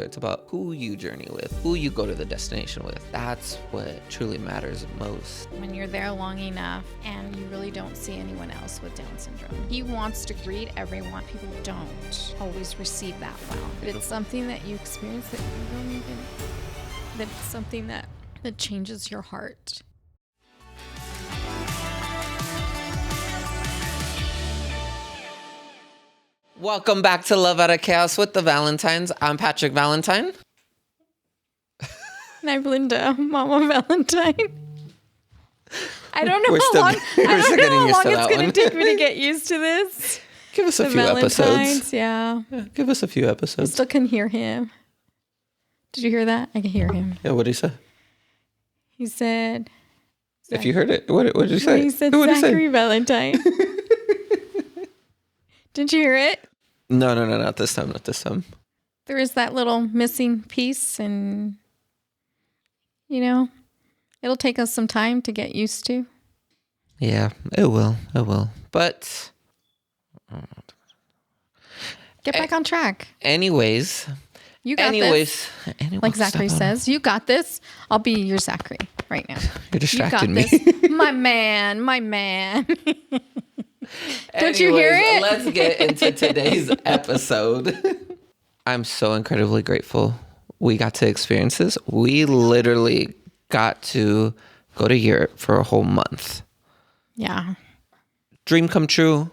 It's about who you journey with, who you go to the destination with. That's what truly matters most. When you're there long enough and you really don't see anyone else with Down syndrome. He wants to greet everyone. People don't always receive that well. But it's something that you experience that you don't even, that's something that changes your heart. Welcome back to Love Out of Chaos with the Valentines. I'm Patrick Valentine. And I'm Linda, Mama Valentine. I don't know how long it's going to take me to get used to this. Give us a few episodes. Yeah, give us a few episodes. I still can hear him. Did you hear that? I can hear him. Yeah, what did he say? He said... If you heard it, what did he say? He said Zachary Valentine. Didn't you hear it? No, not this time, There is that little missing piece, and, it'll take us some time to get used to. Yeah, it will. But... Get back on track. Anyways, you got this. Like Zachary says, you got this. I'll be your Zachary right now. You're distracting me. My man. Don't you hear it? Let's get into today's episode. I'm so incredibly grateful we got to experience this. We literally got to go to Europe for a whole month. Yeah. Dream come true.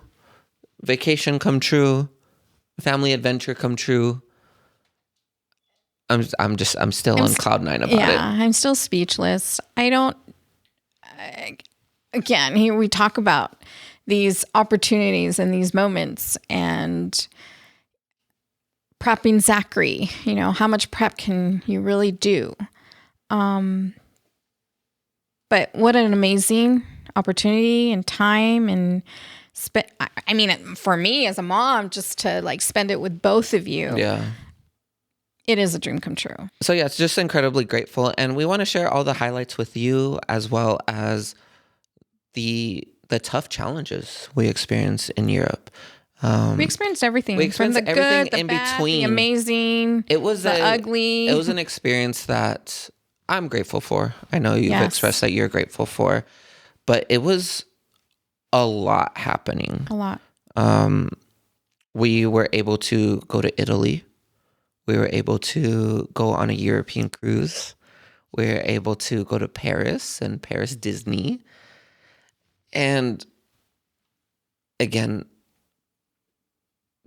Vacation come true. Family adventure come true. I'm still on cloud nine about it. Yeah, I'm still speechless. Again, here we talk about these opportunities and these moments and prepping Zachary, how much prep can you really do? But what an amazing opportunity and time and for me as a mom, just to spend it with both of you. Yeah. It is a dream come true. So yeah, it's just incredibly grateful. And we want to share all the highlights with you as well as the tough challenges we experienced in Europe. We experienced everything. We experienced from the everything good, the in bad, between. the amazing, the ugly. It was an experience that I'm grateful for. I know you've expressed that you're grateful for, but it was a lot happening. A lot. We were able to go to Italy. We were able to go on a European cruise. We were able to go to Paris and Paris Disney. And again,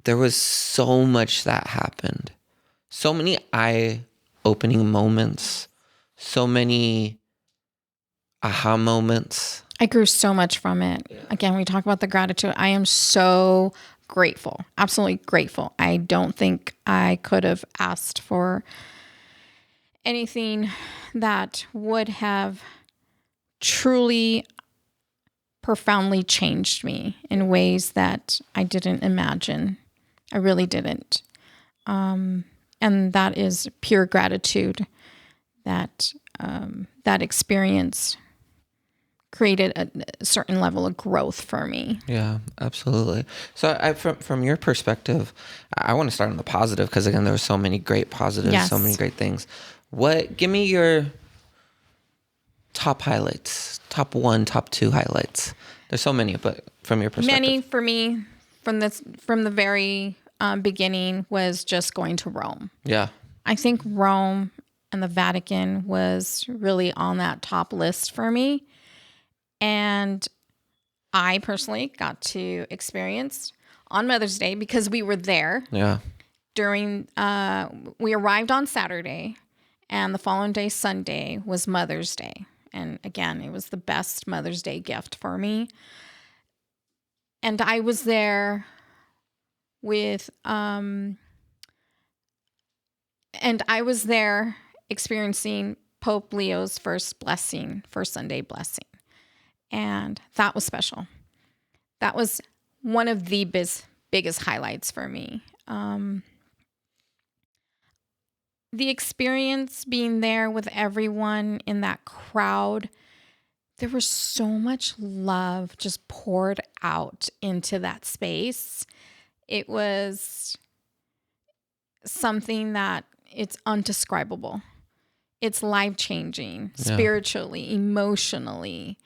there was so much that happened. So many eye-opening moments. So many aha moments. I grew so much from it. Yeah. Again, we talk about the gratitude. I am so grateful. Absolutely grateful. I don't think I could have asked for anything that would have truly profoundly changed me in ways that I didn't imagine. I really didn't. And that is pure gratitude that that experience created a certain level of growth for me. Yeah, absolutely. So from your perspective, I want to start on the positive because, again, there were so many great positives, so many great things. Give me your top highlights, top 1, top 2 highlights. There's so many, but from your perspective. Many for me from the very beginning was just going to Rome. Yeah. I think Rome and the Vatican was really on that top list for me. And I personally got to experience on Mother's Day because we were there. Yeah. We arrived on Saturday and the following day, Sunday, was Mother's Day. And again, it was the best Mother's Day gift for me. And I was there with, experiencing Pope Leo's first Sunday blessing. And that was special. That was one of the biggest highlights for me. The experience being there with everyone in that crowd, there was so much love just poured out into that space. It was something that it's undescribable. It's life-changing, spiritually, emotionally.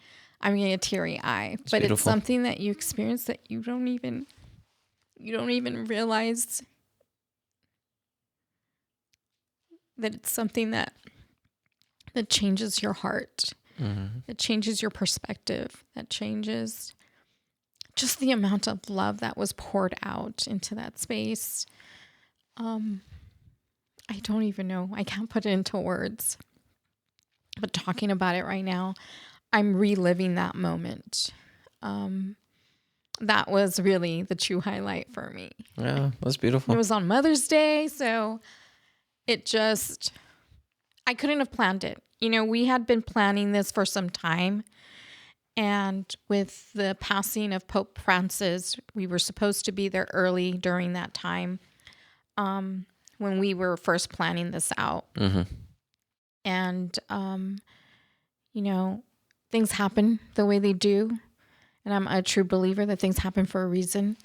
I'm getting a teary eye, but beautiful. It's something that you experience that you don't even realize that it's something that changes your heart, that changes your perspective, that changes just the amount of love that was poured out into that space. I don't even know. I can't put it into words. But talking about it right now, I'm reliving that moment. That was really the true highlight for me. Yeah, that's beautiful. It was on Mother's Day, so it just, I couldn't have planned it. You know, we had been planning this for some time. And with the passing of Pope Francis, we were supposed to be there early during that time when we were first planning this out. And, you know, things happen the way they do. And I'm a true believer that things happen for a reason.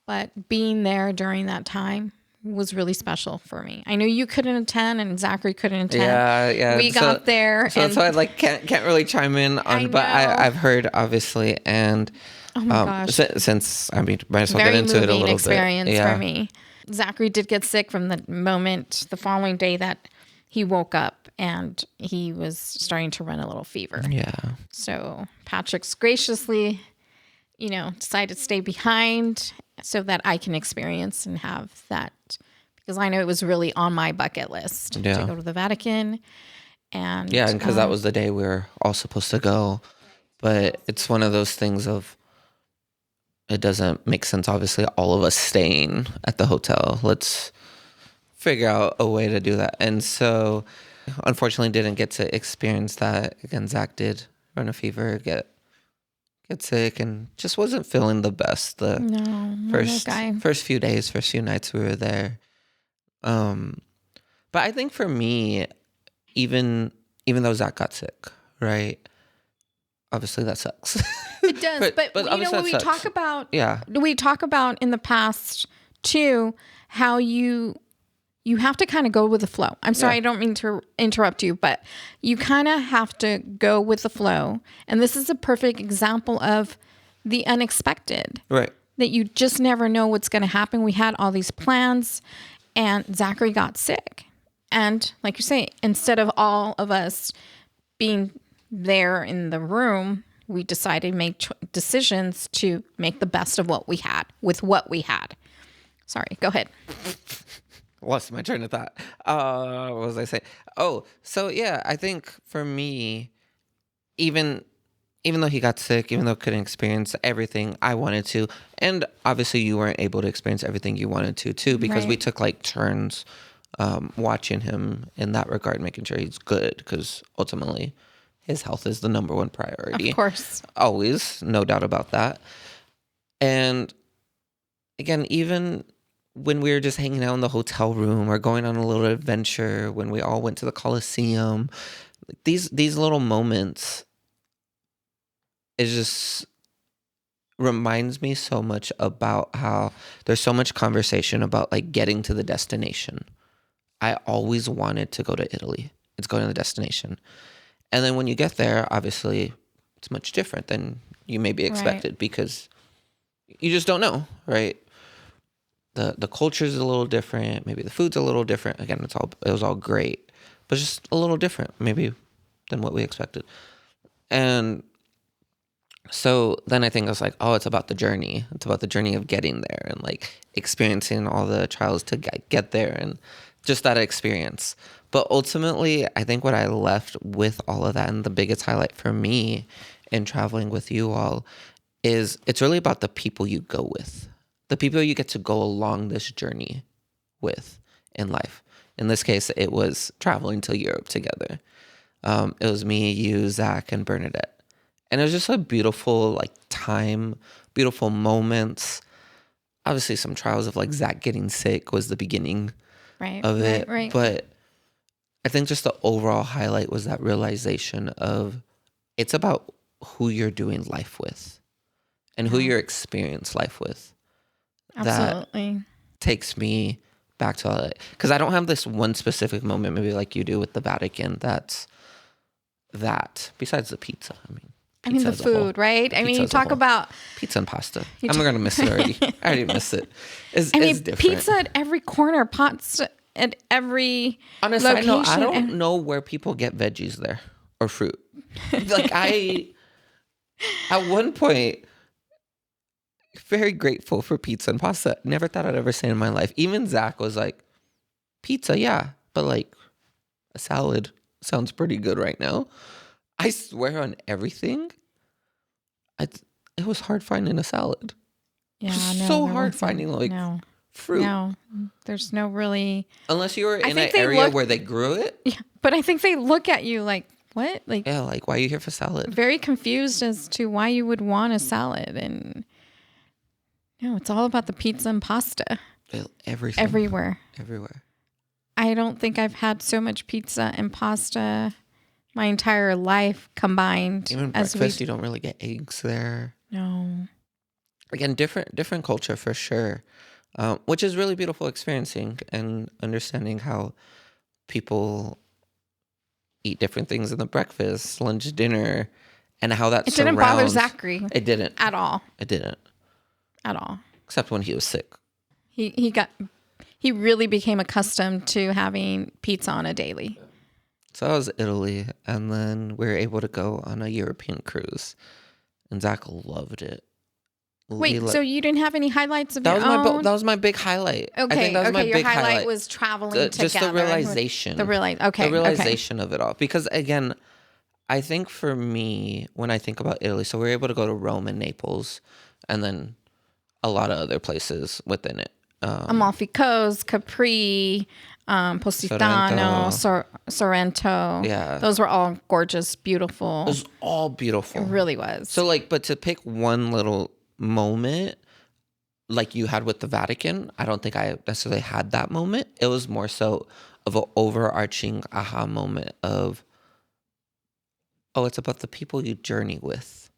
But being there during that time was really special for me. I know you couldn't attend and Zachary couldn't attend. Yeah. We got there. So I like can't really chime in on, but I've heard obviously, and oh my gosh, since I mean, might as well very get into it a moving little experience bit. for me. Zachary did get sick from the following day that he woke up and he was starting to run a little fever. Yeah. So Patrick's graciously, you know, decided to stay behind so that I can experience and have that, because I know it was really on my bucket list to go to the Vatican. And because that was the day we were all supposed to go. But it's one of those things of, it doesn't make sense, obviously, all of us staying at the hotel. Let's figure out a way to do that. And so, unfortunately, didn't get to experience that. Again, Zach did run a fever, get sick, and just wasn't feeling the best the first few days, first few nights we were there. But I think for me, even though Zach got sick, right? Obviously that sucks. It does, but you know what we talk about? Yeah, we talk about in the past too how you have to kind of go with the flow. I'm sorry, I don't mean to interrupt you, but you kind of have to go with the flow. And this is a perfect example of the unexpected. Right. That you just never know what's going to happen. We had all these plans and Zachary got sick. And like you say, instead of all of us being there in the room, we decided to make decisions to make the best of what we had with what we had. Sorry, go ahead. Lost my train of thought. What was I saying? Oh, so yeah, I think for me, even though he got sick, even though couldn't experience everything I wanted to, and obviously you weren't able to experience everything you wanted to too, because we took like turns watching him in that regard, making sure he's good, because ultimately his health is the number one priority. Of course. Always, no doubt about that. And again, even when we were just hanging out in the hotel room or going on a little adventure, when we all went to the Coliseum, these little moments, it just reminds me so much about how there's so much conversation about like getting to the destination. I always wanted to go to Italy. It's going to the destination. And then when you get there, obviously it's much different than you maybe expected, because you just don't know, right? The culture is a little different. Maybe the food's a little different. Again, it was all great, but just a little different maybe than what we expected. And so then I think I was like, oh, it's about the journey. It's about the journey of getting there and like experiencing all the trials to get there and just that experience. But ultimately, I think what I left with all of that, and the biggest highlight for me in traveling with you all, is it's really about the people you go with, the people you get to go along this journey with in life. In this case, it was traveling to Europe together. It was me, you, Zach, and Bernadette. And it was just a beautiful like time, beautiful moments. Obviously, some trials of like Zach getting sick was the beginning of it. Right. But I think just the overall highlight was that realization of it's about who you're doing life with and who you're experiencing life with. Absolutely. That takes me back to LA. Because I don't have this one specific moment, maybe like you do with the Vatican, that's that. Besides the pizza. I mean, the food, right? I mean, you talk about pizza and pasta. I'm going to miss it already. I already miss it. It's different. Pizza at every corner, pasta at every on a side note, I location. don't know where people get veggies there or fruit. Like at one point, very grateful for pizza and pasta. Never thought I'd ever say in my life. Even Zach was like, pizza, yeah, but like a salad sounds pretty good right now. I swear on everything, it was hard finding a salad. Yeah, so hard finding fruit. No, there's no really. Unless you were in an area where they grew it. Yeah, but I think they look at you like, what? Like, yeah, like, why are you here for salad? Very confused as to why you would want a salad. And no, it's all about the pizza and pasta. Everything. Everywhere. I don't think I've had so much pizza and pasta my entire life combined. Even breakfast, you don't really get eggs there. No. Again, different culture for sure, which is really beautiful experiencing and understanding how people eat different things in the breakfast, lunch, dinner, and how that didn't bother Zachary. It didn't. At all. It didn't. At all. Except when he was sick. He really became accustomed to having pizza on a daily. So that was Italy, and then we were able to go on a European cruise, and Zach loved it. Wait, Lila, so you didn't have any highlights of that your was own? that was my big highlight. Okay, I think that was my your big highlight was traveling together. Just the realization. The realization of it all. Because again, I think for me, when I think about Italy, so we were able to go to Rome and Naples, and then a lot of other places within it. Amalfi Coast, Capri, Positano, Sorrento. Yeah. Those were all gorgeous, beautiful. It was all beautiful. It really was. So but to pick one little moment like you had with the Vatican, I don't think I necessarily had that moment. It was more so of an overarching aha moment of, oh, it's about the people you journey with.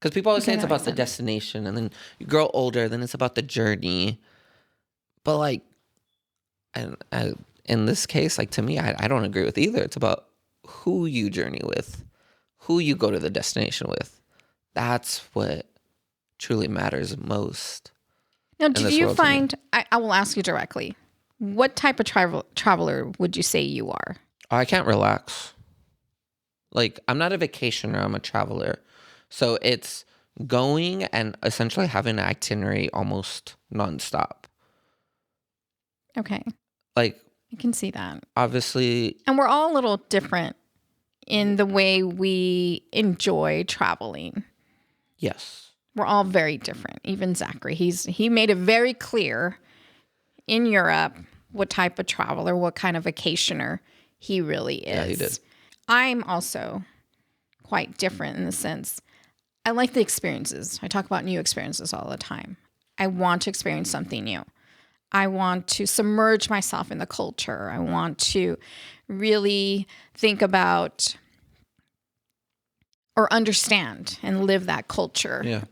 Because people always say it's about the destination, and then you grow older, then it's about the journey. But in this case, to me, I don't agree with either. It's about who you journey with, who you go to the destination with. That's what truly matters most. Now, do you find, I will ask you directly, what type of traveler would you say you are? Oh, I can't relax. I'm not a vacationer, I'm a traveler. So it's going and essentially having an itinerary almost nonstop. Okay. I can see that. Obviously. And we're all a little different in the way we enjoy traveling. Yes. We're all very different. Even Zachary. He made it very clear in Europe what type of traveler, what kind of vacationer he really is. Yeah, he did. I'm also quite different in the sense I like the experiences. I talk about new experiences all the time. I want to experience something new. I want to submerge myself in the culture. I want to really think about or understand and live that culture. Yeah.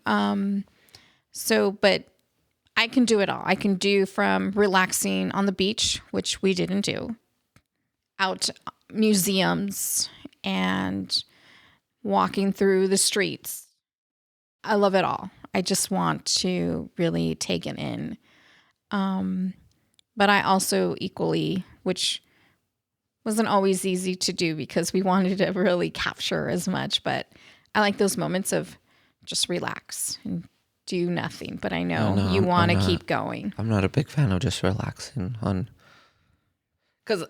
But I can do it all. I can do from relaxing on the beach, which we didn't do, out museums and walking through the streets. I love it all. I just want to really take it in. But I also equally, which wasn't always easy to do because we wanted to really capture as much, but I like those moments of just relax and do nothing. But I know you want to keep going. I'm not a big fan of just relaxing because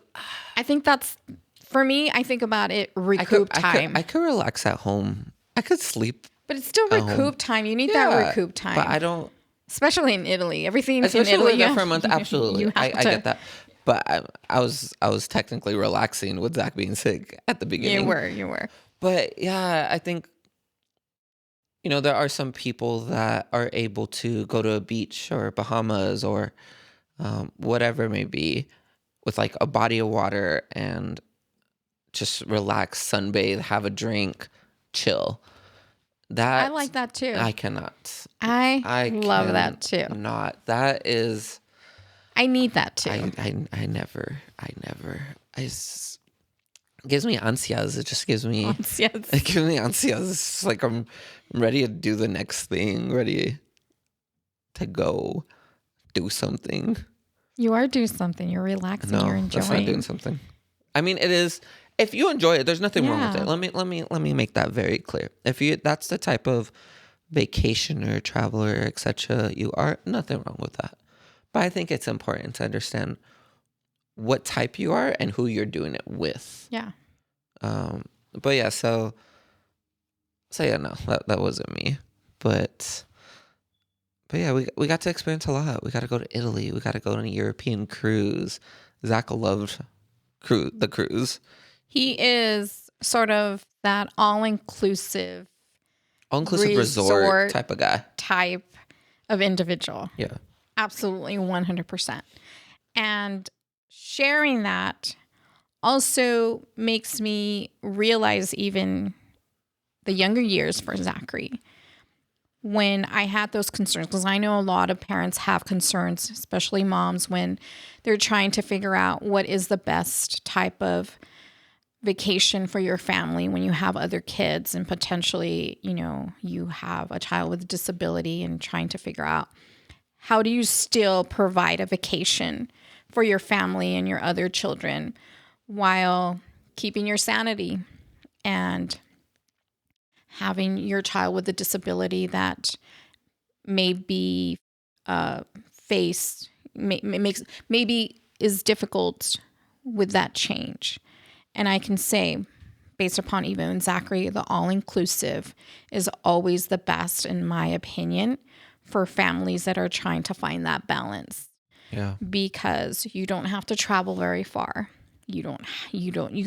I think that's, for me, I think about it recoup time. I could relax at home. I could sleep. But it's still recoup time. You need that recoup time. But I don't. Especially in Italy. Everything especially in Italy. Especially for a month. Absolutely. I get that. But I was technically relaxing with Zach being sick at the beginning. You were. But yeah, I think, there are some people that are able to go to a beach or Bahamas or whatever it may be with a body of water and just relax, sunbathe, have a drink, chill. I like that too. I cannot. I love that too. That is. I need that too. I never. It gives me ansias. It just gives me. Yes. It gives me ansias. It's like I'm ready to do the next thing. Ready to go do something. You are doing something. You're relaxing. No, You're enjoying. that's not doing something. I mean, it is. If you enjoy it, there's nothing wrong with Yeah. it. Let me make that very clear. If you, that's the type of vacationer, traveler, etc. you are, nothing wrong with that. But I think it's important to understand what type you are and who you're doing it with. Yeah. But yeah, so yeah, no, that wasn't me. But yeah, we got to experience a lot. We got to go to Italy. We got to go on a European cruise. Zach loved the cruise. He is sort of that all-inclusive Resort type of guy. Type of individual. Yeah. Absolutely 100%. And sharing that also makes me realize even the younger years for Zachary when I had those concerns, because I know a lot of parents have concerns, especially moms, when they're trying to figure out what is the best type of vacation for your family when you have other kids and potentially, you have a child with a disability, and trying to figure out how do you still provide a vacation for your family and your other children while keeping your sanity and having your child with a disability that may be maybe is difficult with that change. And I can say, based upon even Zachary, the all-inclusive is always the best, in my opinion, for families that are trying to find that balance. Yeah. Because you don't have to travel very far. You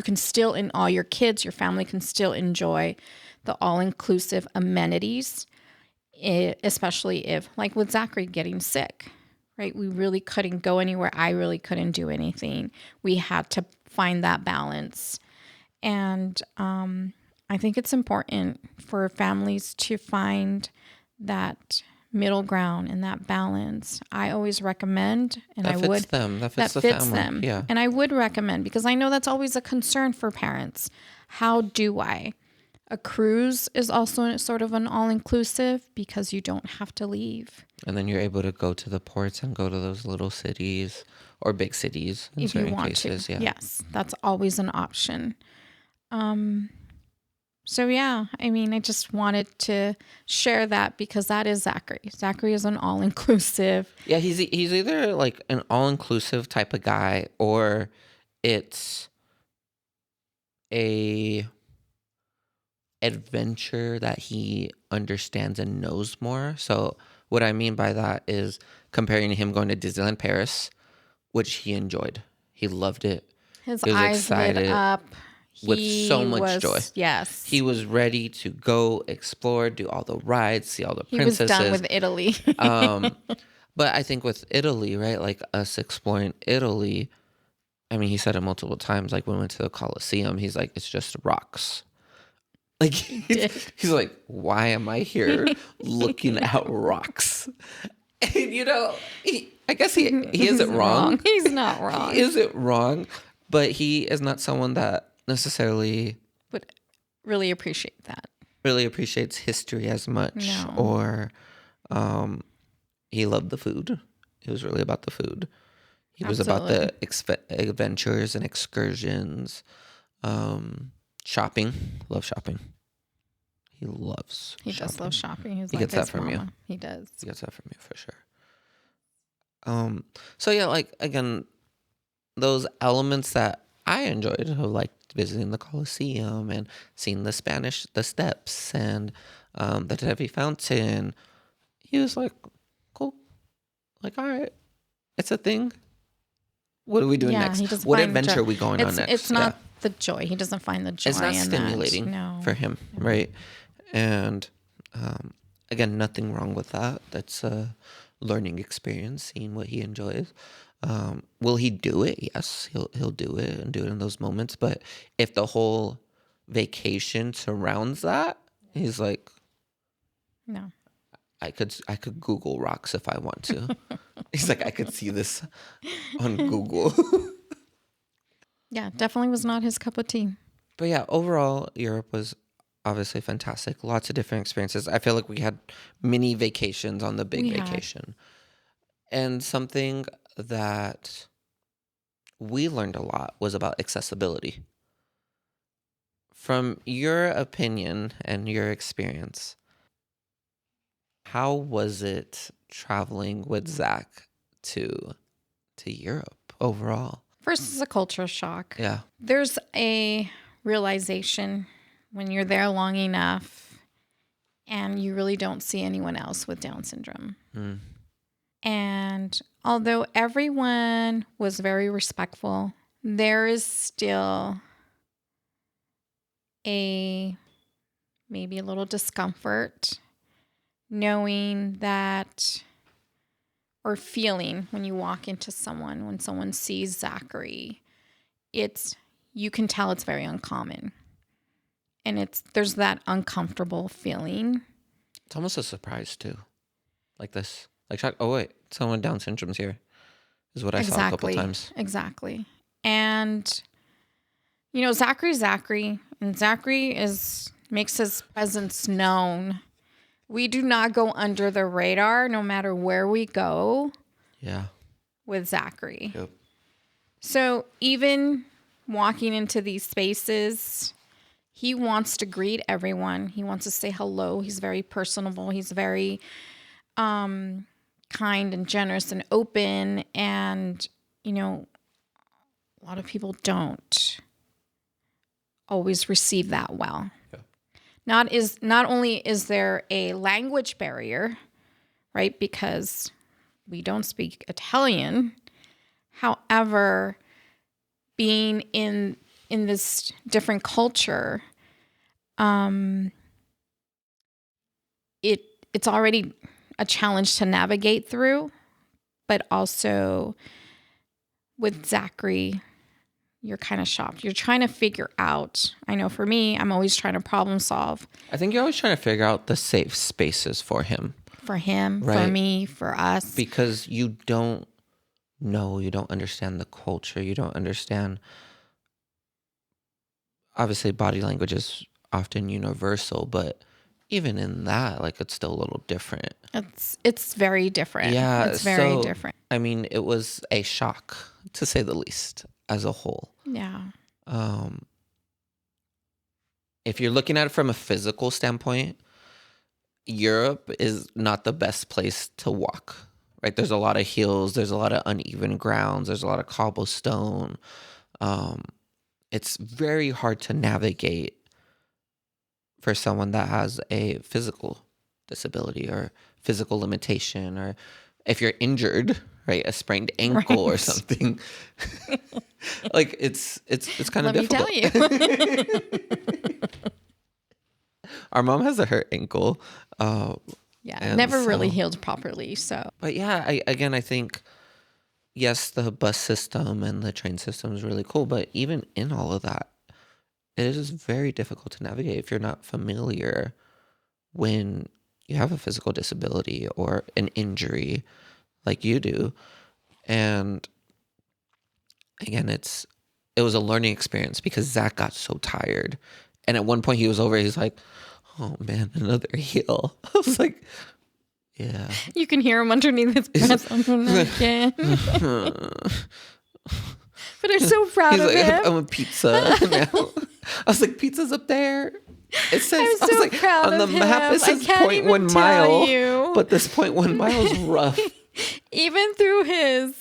can still, in all your kids, your family can still enjoy the all-inclusive amenities, especially if, like with Zachary getting sick, right? We really couldn't go anywhere. I really couldn't do anything. We had to find that balance. And I think it's important for families to find that middle ground and that balance. I always recommend, and that fits them. That fits the family. Them. Yeah. And I would recommend, because I know that's always a concern for parents. How do I? A cruise is also sort of an all-inclusive because you don't have to leave. And then you're able to go to the ports and go to those little cities or big cities in if you certain want cases. to. Yeah. Yes, that's always an option. So yeah, I mean, I just wanted to share that because that is Zachary. Zachary is an all-inclusive. Yeah, he's either like an all-inclusive type of guy, or it's a adventure that he understands and knows more. So what I mean by that is comparing him going to Disneyland Paris, which he enjoyed. He loved it. His He was eyes excited lit up. with so much joy. Yes. He was ready to go explore, do all the rides, see all the princesses. He was done with Italy. But I think with Italy, right, like us exploring Italy, I mean, he said it multiple times, like when we went to the Colosseum, he's like, it's just rocks. Like, he's like, why am I here looking at rocks? And, I guess he isn't wrong. He's not wrong. He isn't wrong, but he is not someone that necessarily would really appreciate that. Really appreciates history as much. No. Or he loved the food. It was really about the food. He was about the adventures and excursions. Shopping. Love shopping. He loves He shopping. does love shopping. He gets that from you. He does. He gets that from you for sure. So yeah, like again, those elements that I enjoyed, like visiting the Colosseum and seeing the steps and the Trevi Fountain. He was like, cool. Like, all right, it's a thing. What are we doing next? What adventure are we going on next? It's not the joy. He doesn't find the joy. It's not stimulating for him, right? And again, nothing wrong with that. That's a learning experience, seeing what he enjoys. Will he do it? Yes, he'll do it and do it in those moments. But if the whole vacation surrounds that, he's like, no, I could Google rocks if I want to. He's like, I could see this on Google. Yeah, definitely was not his cup of tea. But yeah, overall, Europe was obviously fantastic. Lots of different experiences. I feel like we had mini vacations on the big We had. vacation. And something that we learned a lot was about accessibility. From your opinion and your experience, how was it traveling with Zach to Europe overall? First is a culture shock. Yeah. There's a realization when you're there long enough and you really don't see anyone else with Down syndrome. Mm. And although everyone was very respectful, there is still maybe a little discomfort knowing that, or feeling when you walk into someone, when someone sees Zachary, you can tell it's very uncommon. And there's that uncomfortable feeling. It's almost a surprise too. Like this. Like, shock. Oh wait, someone with Down syndrome's here. Is what I saw a couple times. Exactly. And Zachary's Zachary, and Zachary makes his presence known. We do not go under the radar no matter where we go. Yeah. With Zachary. Yep. So even walking into these spaces, he wants to greet everyone. He wants to say hello. He's very personable. He's very kind and generous and open. And, a lot of people don't always receive that well. Yeah. Not only is there a language barrier, right? Because we don't speak Italian. However, being in this different culture, it's already a challenge to navigate through, but also with Zachary, you're kind of shocked. You're trying to figure out. I know for me, I'm always trying to problem solve. I think you're always trying to figure out the safe spaces for him. For him, right? For me, for us. Because you don't know, you don't understand the culture, you don't understand. Obviously, body language is often universal, but even in that, like, it's still a little different. It's very different. Yeah, it's very different. I mean, it was a shock, to say the least, as a whole. Yeah. If you're looking at it from a physical standpoint, Europe is not the best place to walk, right? There's a lot of hills, there's a lot of uneven grounds, there's a lot of cobblestone. It's very hard to navigate for someone that has a physical disability or physical limitation, or if you're injured, right, a sprained ankle or something. Like it's kind of difficult. Let me tell you. Our mom has a hurt ankle. Never really healed properly. So, but yeah, I think, yes, the bus system and the train system is really cool, but even in all of that, it is very difficult to navigate if you're not familiar when you have a physical disability or an injury like you do. And again, it was a learning experience because Zach got so tired. And at one point he was over, he's like, oh man, another heel. I was like, yeah. You can hear him underneath his breath. Again. But I'm so proud of him. I'm a pizza now. I was like, pizza's up there. It says, I'm so proud on the of map, him. it says I can't 0.1 mile. you. But this 0.1 mile is rough. Even through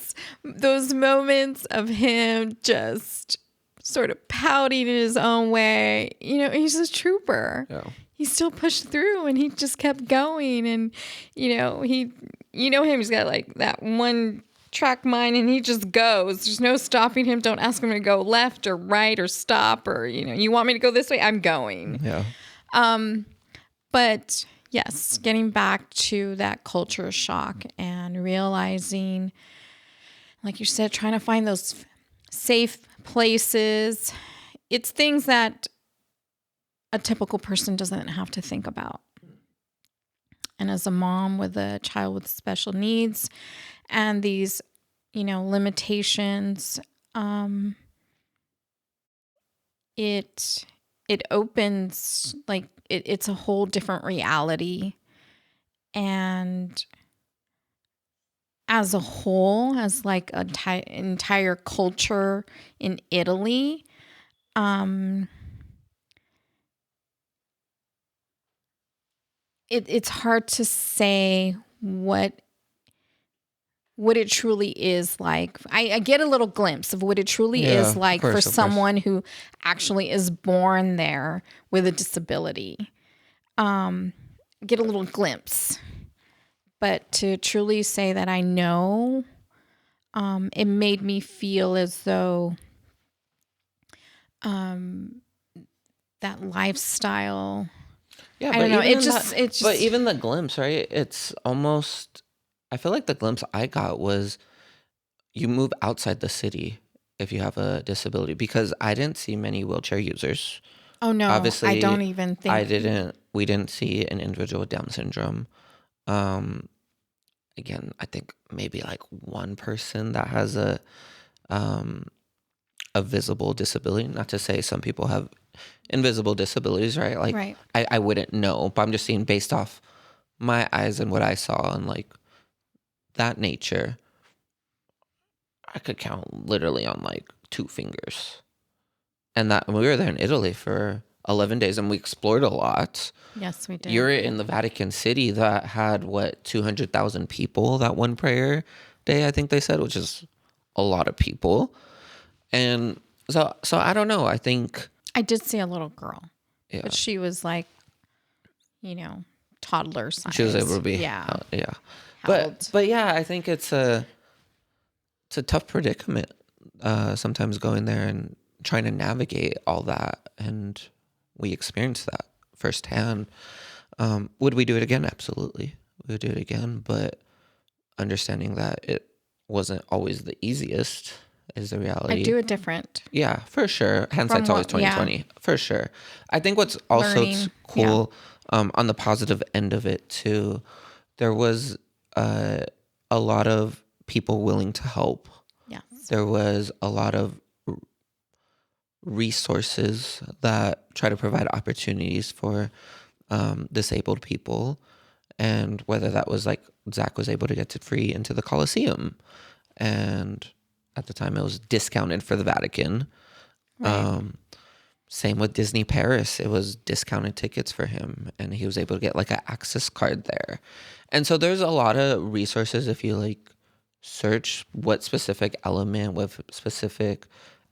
those moments of him just sort of pouting in his own way, he's a trooper. Yeah. He still pushed through and he just kept going. And, him, he's got like that one track mind and he just goes. There's no stopping him. Don't ask him to go left or right or stop or, you want me to go this way? I'm going. Yeah. But yes, getting back to that culture shock and realizing, like you said, trying to find those safe places. It's things that a typical person doesn't have to think about. and as a mom with a child with special needs and these, limitations, it opens, like, it's a whole different reality. And as a whole, as like an entire culture in Italy, it's hard to say what it truly is like. I get a little glimpse of what it truly Yeah, is of like course, for of course. someone who actually is born there with a disability. Get a little glimpse. But to truly say that I know, it made me feel as though that lifestyle. Yeah, I but don't know. even But even the glimpse, right? It's almost. I feel like the glimpse I got was you move outside the city if you have a disability, because I didn't see many wheelchair users. Oh no, I Obviously, don't even think. We didn't see an individual with Down syndrome. Um, Again, I think maybe like one person that has a visible disability. Not to say some people have invisible disabilities, right? Like, Right. I wouldn't know, but I'm just seeing based off my eyes and what I saw and like that nature. I could count literally on like two fingers. And that we were there in Italy for 11 days and we explored a lot. Yes, we did. You're in the Vatican City that had what, 200,000 people that one prayer day, I think they said, which is a lot of people. And so I don't know. I think I did see a little girl, yeah, but she was like, toddler size. she was able to be Yeah. yeah. Held. But yeah, I think it's a tough predicament sometimes going there and trying to navigate all that, and we experienced that firsthand. Would we do it again? Absolutely, we would do it again, but understanding that it wasn't always the easiest is the reality. I do it different. Yeah, for sure. Hindsight's always 2020, for sure. I think what's also Learning, cool, on the positive end of it too, there was a lot of people willing to help. Yes. There was a lot of resources that try to provide opportunities for disabled people. And whether that was like Zach was able to get free into the Coliseum. And at the time it was discounted for the Vatican. Right. Same with Disney Paris. It was discounted tickets for him and he was able to get like an access card there. And so there's a lot of resources if you like search what specific element, what specific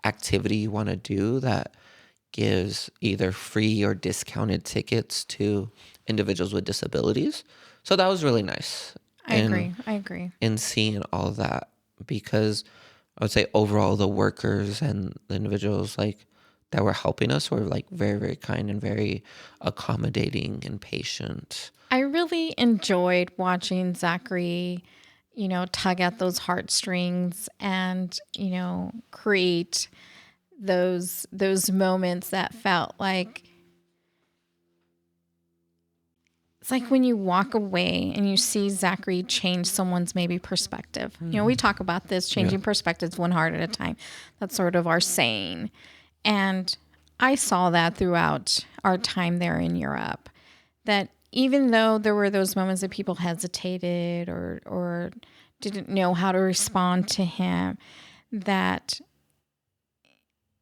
activity you want to do that gives either free or discounted tickets to individuals with disabilities. So that was really nice. I agree. In seeing all that, because I would say overall the workers and the individuals like that were helping us were like very, very kind and very accommodating and patient. I really enjoyed watching Zachary, tug at those heartstrings and, create those moments that felt like it's like when you walk away and you see Zachary change someone's maybe perspective. We talk about this, changing perspectives one heart at a time. That's sort of our saying. And I saw that throughout our time there in Europe, that even though there were those moments that people hesitated or didn't know how to respond to him, that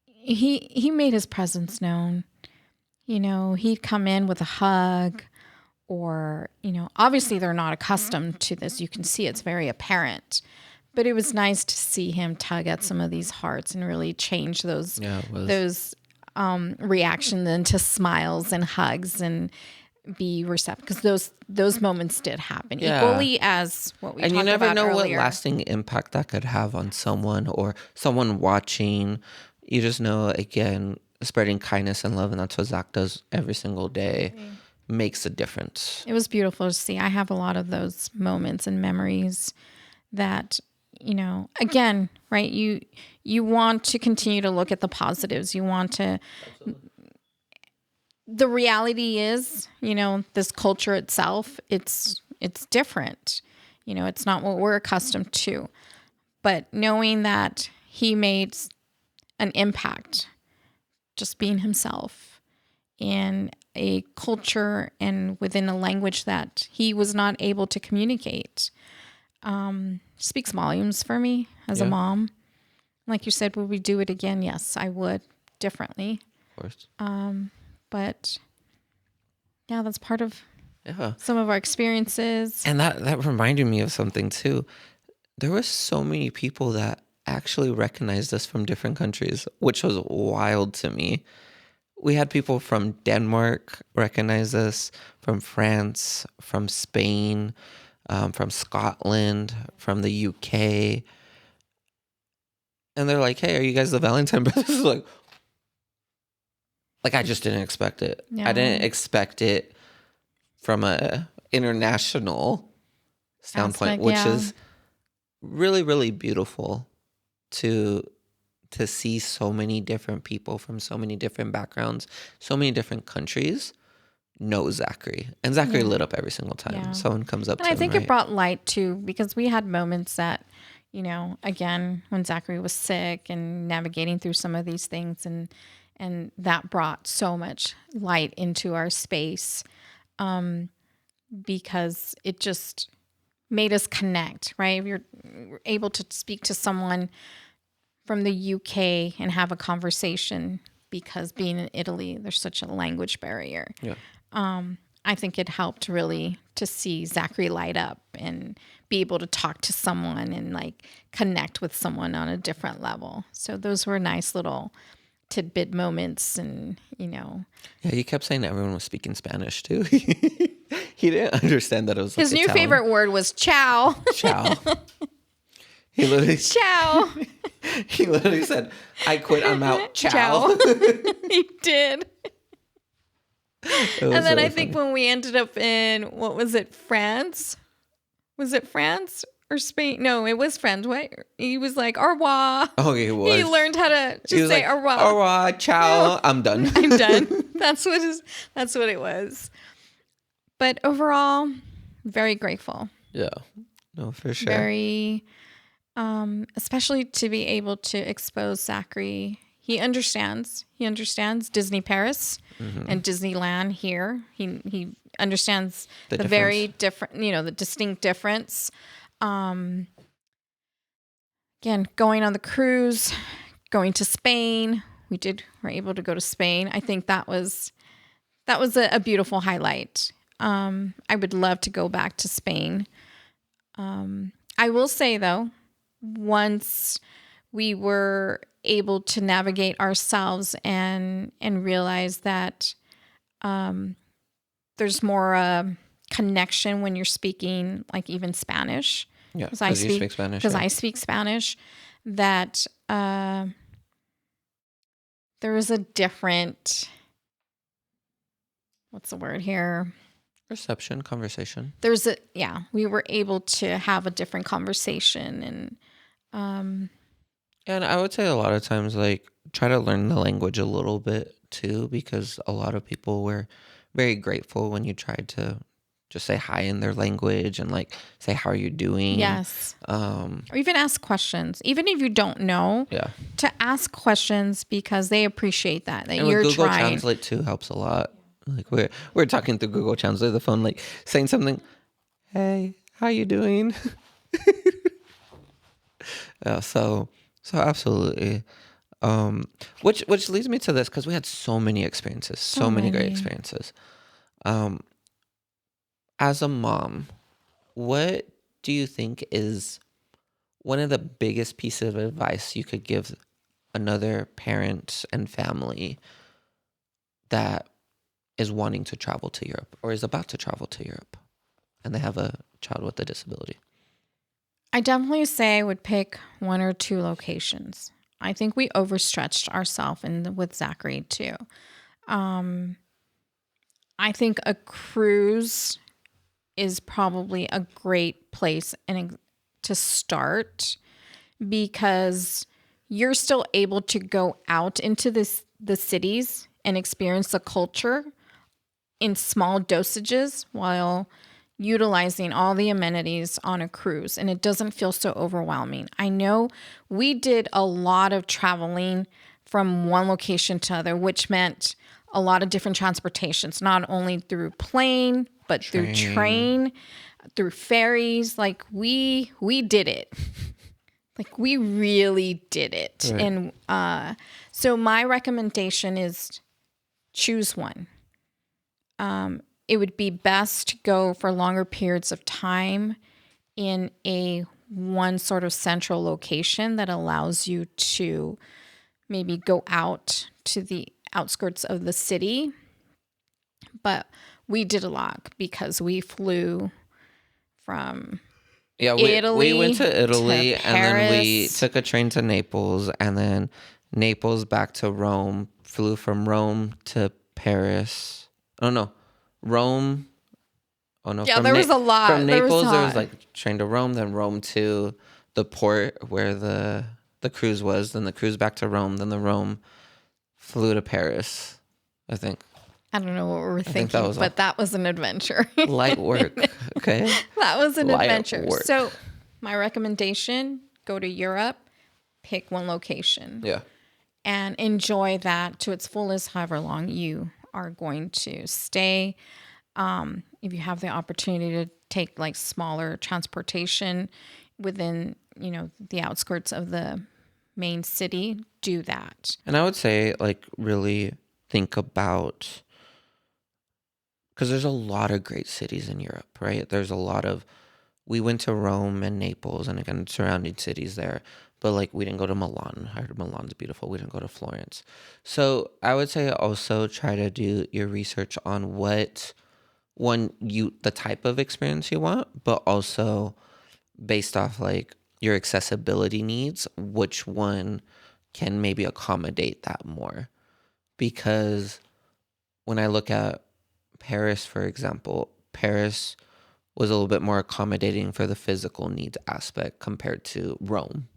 he made his presence known. He'd come in with a hug or, obviously they're not accustomed to this. You can see it's very apparent. But it was nice to see him tug at some of these hearts and really change those reactions into smiles and hugs and be receptive, because those moments did happen equally as what we talked about earlier. And you never know what lasting impact that could have on someone or someone watching. You just know, again, spreading kindness and love, and that's what Zach does every single day, makes a difference. It was beautiful to see. I have a lot of those moments and memories that, again, right, you want to continue to look at the positives. You want to, the reality is, this culture itself, it's different. It's not what we're accustomed to. But knowing that he made an impact, just being himself in a culture and within a language that he was not able to communicate, speaks volumes for me as a mom. Like you said, would we do it again? Yes, I would, differently. Of course. But yeah, that's part of some of our experiences. And that reminded me of something too. There were so many people that actually recognized us from different countries, which was wild to me. We had people from Denmark recognize us, from France, from Spain, from Scotland, from the UK. And they're like, hey, are you guys the Valentine brothers? Like I just didn't expect it. Yeah. I didn't expect it from a international standpoint, which is really, really beautiful to see so many different people from so many different backgrounds, so many different countries know Zachary. And Zachary lit up every single time someone comes up to him. And I think it brought light too, because we had moments that, again, when Zachary was sick and navigating through some of these things, and that brought so much light into our space, because it just made us connect, right? We're able to speak to someone from the UK and have a conversation, because being in Italy, there's such a language barrier. Yeah. I think it helped really to see Zachary light up and be able to talk to someone and like connect with someone on a different level. So those were nice little tidbit moments, and Yeah, he kept saying that everyone was speaking Spanish too. He didn't understand that it was his new Italian. favorite word was ciao. Ciao. He literally Ciao. He literally said, "I quit. I'm out. Ciao." He did. And then really I think funny. when we ended up in, what was it, France? Was it France or Spain? No, it was France. What? He was like, au revoir. Oh, he was. He learned how to He was just say like, au revoir. Au revoir. Ciao. I'm done. I'm done. That's what it was. But overall, very grateful. Yeah. No, for sure. Very, especially to be able to expose Zachary. He understands Disney Paris and Disneyland here. He understands the very different, the distinct difference. Again, going on the cruise, going to Spain. We're able to go to Spain. I think that was a beautiful highlight. I would love to go back to Spain. I will say though, once we were able to navigate ourselves and realize that there's more connection when you're speaking, like even Spanish. Yeah, because you speak Spanish. Because I speak Spanish. That there was a different, what's the word here? Reception, conversation. We were able to have a different conversation, and I would say a lot of times, like, try to learn the language a little bit too, because a lot of people were very grateful when you tried to just say hi in their language and like say, how are you doing? Yes. Or even ask questions, even if you don't know. Yeah. To ask questions, because they appreciate that and you're Google trying. Translate too helps a lot. Like we're talking through Google Translate, the phone, like saying something, hey, how you doing? Yeah, so absolutely. Which leads me to this, because we had so many experiences, so many great experiences. As a mom, what do you think is one of the biggest pieces of advice you could give another parent and family that is wanting to travel to Europe or is about to travel to Europe and they have a child with a disability? I definitely say I would pick one or two locations. I think we overstretched ourselves with Zachary too. I think a cruise is probably a great place to start, because you're still able to go out into the cities and experience the culture in small dosages while utilizing all the amenities on a cruise, and it doesn't feel so overwhelming. I know we did a lot of traveling from one location to other, which meant a lot of different transportations, not only through plane, but through train, through ferries. Like we did it. Like we really did it. Right. And so my recommendation is choose one. It would be best to go for longer periods of time in one sort of central location that allows you to maybe go out to the outskirts of the city. But we did a lot because we flew from Italy. We went to Italy, to and then we took a train to Naples, and then Naples back to Rome, flew from Rome to Paris. Oh, no. Rome. Oh, no. Yeah, there was a lot. From Naples, there was like train to Rome, then Rome to the port where the cruise was, then the cruise back to Rome, then the Rome flew to Paris, I think. I don't know what we're thinking, but that was an adventure. Light work, okay? That was an adventure. Work. So my recommendation, go to Europe, pick one location. Yeah. And enjoy that to its fullest, however long you are going to stay. If you have the opportunity to take like smaller transportation within, the outskirts of the main city, do that. And I would say like really think about, because there's a lot of great cities in Europe, right? We went to Rome and Naples and again surrounding cities there, but like we didn't go to Milan. I heard Milan's beautiful. We didn't go to Florence. So I would say also try to do your research on the type of experience you want, but also based off like your accessibility needs, which one can maybe accommodate that more. Because when I look at Paris, for example, Paris was a little bit more accommodating for the physical needs aspect compared to Rome.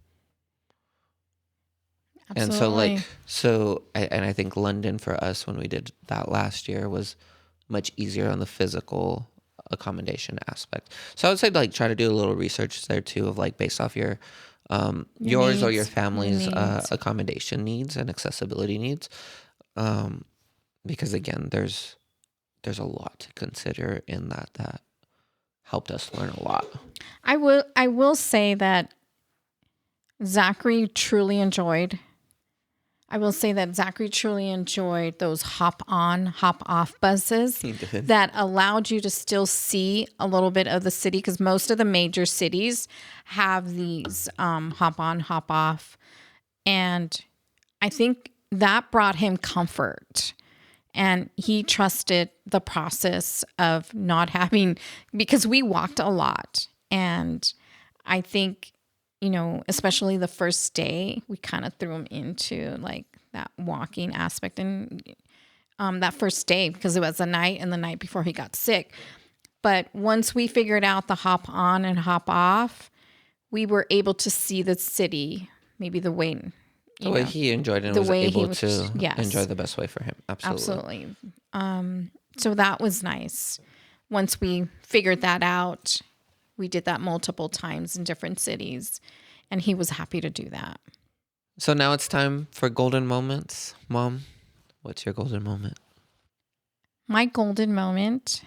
Absolutely. And and I think London for us when we did that last year was much easier on the physical accommodation aspect. So I would say like try to do a little research there too of like based off your yours needs, or your family's accommodation needs and accessibility needs. Because again, there's a lot to consider in that helped us learn a lot. I will say that Zachary truly enjoyed those hop on, hop off buses that allowed you to still see a little bit of the city, because most of the major cities have these hop on, hop off. And I think that brought him comfort. And he trusted the process of not having, because we walked a lot. And I think, especially the first day, we kind of threw him into like that walking aspect. And that first day, because it was the night before he got sick. But once we figured out the hop on and hop off, we were able to see the city, maybe the way he enjoyed it and was able to enjoy the best way for him. Absolutely. So that was nice. Once we figured that out, we did that multiple times in different cities, and he was happy to do that. So now it's time for golden moments. Mom, what's your golden moment? My golden moment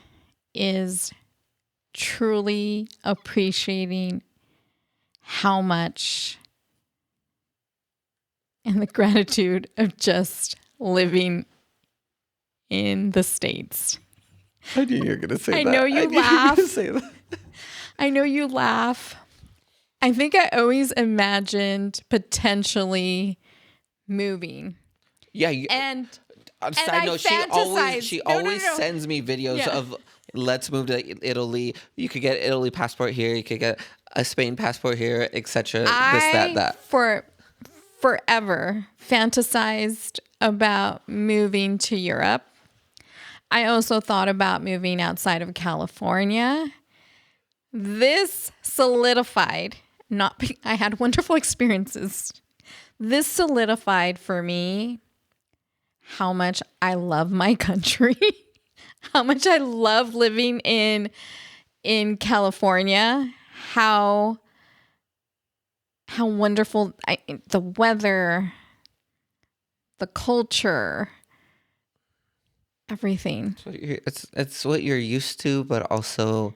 is truly appreciating how much and the gratitude of just living in the States. I knew you were going to say that. I know you laugh. I know you laugh. I think I always imagined potentially moving. Yeah. And side note, she always sends me videos of let's move to Italy. You could get Italy passport here. You could get a Spain passport here, etc. That. Forever fantasized about moving to Europe. I also thought about moving outside of California. This solidified, I had wonderful experiences. This solidified for me how much I love my country, how much I love living in California, how wonderful the weather, the culture, everything. It's what you're used to, but also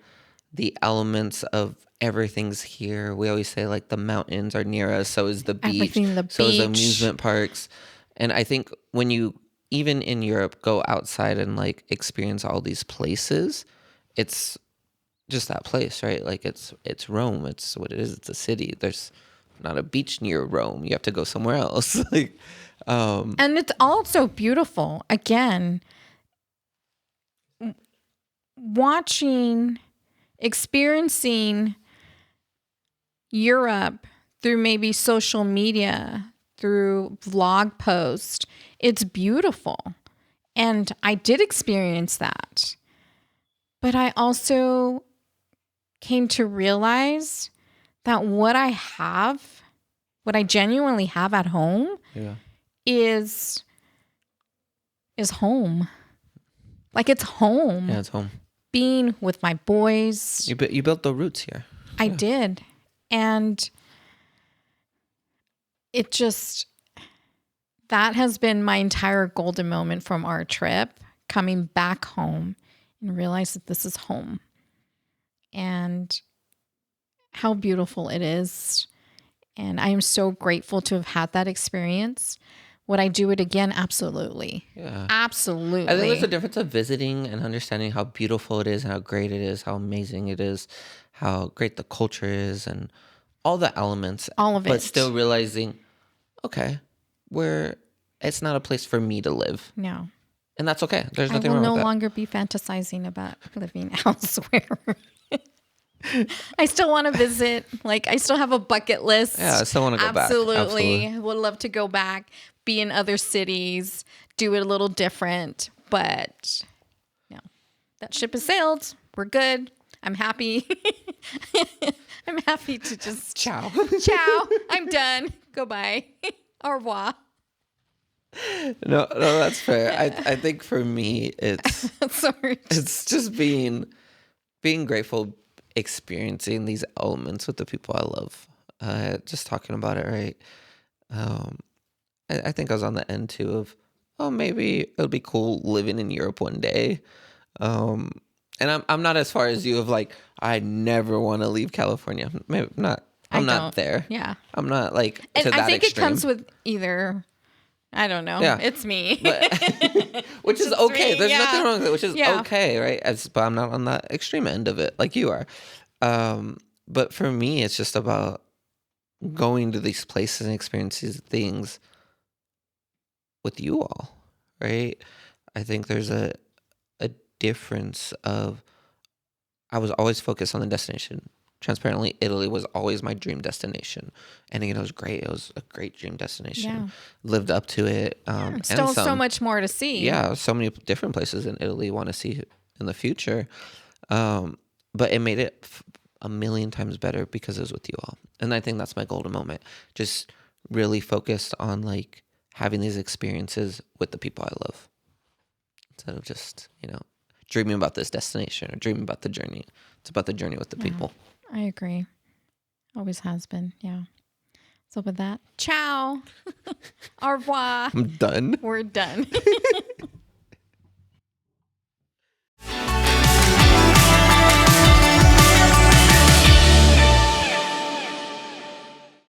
the elements of everything's here. We always say like the mountains are near us, so is the beach, Everything, the so is beach. amusement parks. And I think when you, even in Europe, go outside and like experience all these places, it's just that place, right? Like it's Rome. It's what it is. It's a city. There's not a beach near Rome. You have to go somewhere else. Like, and it's also beautiful. Again, experiencing Europe through maybe social media, through vlog posts, it's beautiful. And I did experience that. But I also came to realize that what I genuinely have at home is home. Like it's home. Yeah, it's home. Being with my boys. You built the roots here. I did. And it just, that has been my entire golden moment from our trip, coming back home and realize that this is home and how beautiful it is. And I am so grateful to have had that experience. Would I do it again? Absolutely. Yeah. Absolutely. I think there's a difference of visiting and understanding how beautiful it is and how great it is, how amazing it is, how great the culture is, and all the elements. All of it. But still realizing, okay, it's not a place for me to live. No. And that's okay. There's I nothing will wrong no with that. longer be fantasizing about living elsewhere. I still want to visit. Like, I still have a bucket list. Yeah, I still want to go back. Absolutely. Would love to go back, be in other cities, do it a little different. But no, that ship has sailed. We're good. I'm happy. I'm happy to just Ciao. Ciao. I'm done. Goodbye. Au revoir. No, that's fair. I think for me, it's Sorry. it's just being grateful, experiencing these elements with the people I love. Just talking about it, right? I think I was on the end too of, oh, maybe it would be cool living in Europe one day. And I'm not as far as you of like, I never want to leave California. Maybe not. I'm not there. Yeah. I'm not like to And that I think extreme. it comes with either, I don't know. Yeah. It's me. Which is okay. me, There's yeah. nothing wrong with it, which is Yeah. okay, right? But I'm not on that extreme end of it like you are. But for me, it's just about going to these places and experiencing things with you all, right? I think there's a difference of, I was always focused on the destination. Transparently, Italy was always my dream destination. And again, it was great. It was a great dream destination. Yeah. Lived up to it. Still and so much more to see. Yeah, so many different places in Italy want to see in the future. But it made it a million times better because it was with you all. And I think that's my golden moment. Just really focused on like having these experiences with the people I love. Instead of just, dreaming about this destination or dreaming about the journey. It's about the journey with the people. I agree. Always has been. Yeah. So with that, ciao. Au revoir. I'm done. We're done.